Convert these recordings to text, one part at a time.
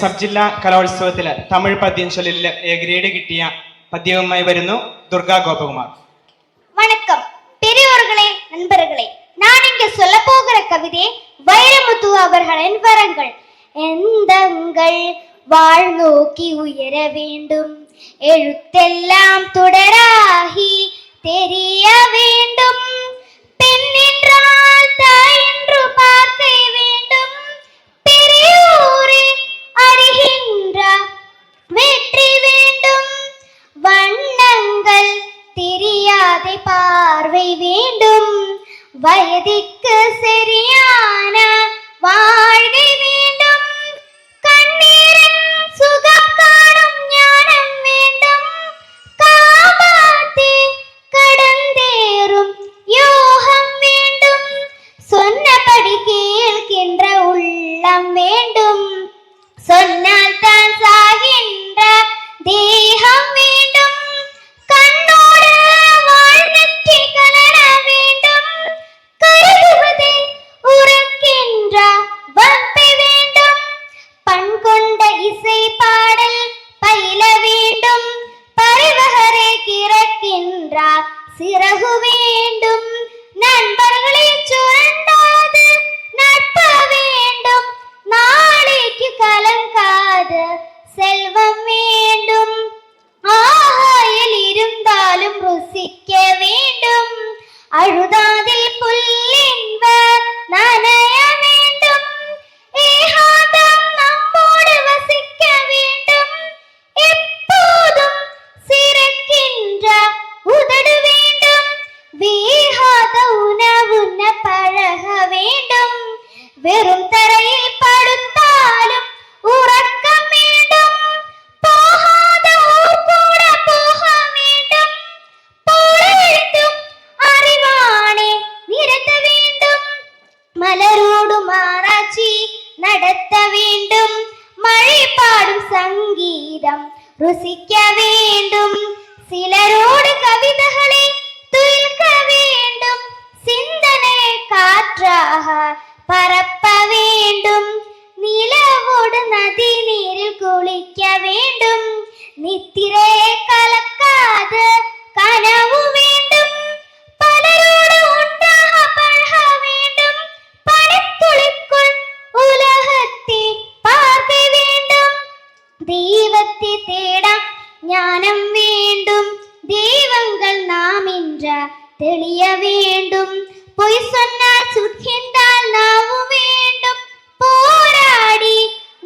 Sub ജില്ലാ കലോത്സവത്തിൽ തമിഴ് പദ്യം ചൊല്ലിൽ എ ഗ്രേഡ് കിട്ടിയ പദ്യവുമായി വരുന്നു ദുർഗാ ഗോപകുമാർ. வணக்கம் பெரியோர்களே, நண்பர்களே, நான் இங்கு சொல்ல போகிற கவிதை வைரமுத்து அவர்களின் வரங்கள். எந்தங்கள் வாழ் நோக்கி உயர வேண்டும், எழுத்தெல்லாம் தொடராகி தெரிய வேண்டும், பெண் என்றால் தாய் என்று பார்க்க வேண்டும், பெரியோரே அறிகின்ற வெற்றி வேண்டும், வண்ணங்கள் தெரியாத பார்வை வேண்டும், வயதிற்கு சரியான வாழ்க்கை வேண்டும், கண்ணீரின் சுகம் காணும் ஞானம் வேண்டும், காபாத்தி கடந்தேறும் யோகம் வேண்டும், சொன்னபடி கேட்கின்ற உள்ளம் வேண்டும், சொன்னால் தான் சாகின்ற தேகம் வேண்டும், கண்ணோடு வாழ்நெற்றி கலர வேண்டும், கருதுவதை உறக்கின்ற வம்பை வேண்டும், பண் கொண்ட இசை பாடல் பயில வேண்டும், பரிவகரை கிறக்கின்ற சிறகு வேண்டும், நண்பர்களை சுரண்டாது நட்ப வேண்டும், நாளைக்கு கலங்காது செல்வம் வேண்டும், ஆகாயில் இருந்தாலும் ருசிக்க வேண்டும், அழுதாதில் புல்லின்ப நனைய வேண்டும், ஏகாந்தம் நம்மோடு வசிக்க வேண்டும், எப்போதும் சிறக்கின்ற உதடு வேண்டும், வேகாத உணவுண்ண பழக வேண்டும், வெறும் தரையில் படுத்தாலும் உறக்கம் வேண்டும், போகாத ஊர் கூட போக வேண்டும், பொழுதும் அறிவானே நிறுத்த வேண்டும், மலரோடும் ஆராய்ச்சி நடத்த வேண்டும், மழை பாடும் சங்கீதம் ருசிக்க வேண்டும், சிலரோடு கவிதைகளை துயில்க வேண்டும், சிந்தனை காற்றாக பரப்ப வேண்டும், நிலவோடு நதி நீரில் குளிக்க வேண்டும், நித்திரை கலக்காத கனவு வேண்டும், பலரோடு ஒன்றாக பழக வேண்டும், பனித்துளிக்குள் உலகத்தை பார்க்க வேண்டும், தெய்வத்தை தேட ஞானம் வேண்டும், தெய்வங்கள் நாம் என்ற தெளிய வேண்டும், பொய் சொன்னால் சுட்கின்றால் நாவும் வேண்டும், போராடி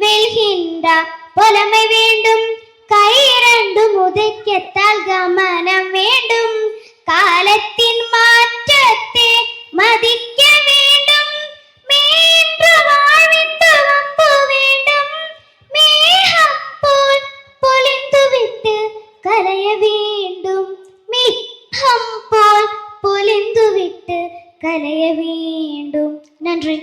வெல்கின்ற புலமை வேண்டும், கை இரண்டும் உதைக்கத்தால் கமனம் வேண்டும், காலத்தின் மாற்றத்தை மதிக்க வேண்டும், மீன்று வாழ்வித்து வம்பு வேண்டும், மேகம் போல் பொலிந்துவிட்டு கரைய வேண்டும், மேகம் போல் பொலிந்துவிட்டு கரைய வேண்டும். நன்றி.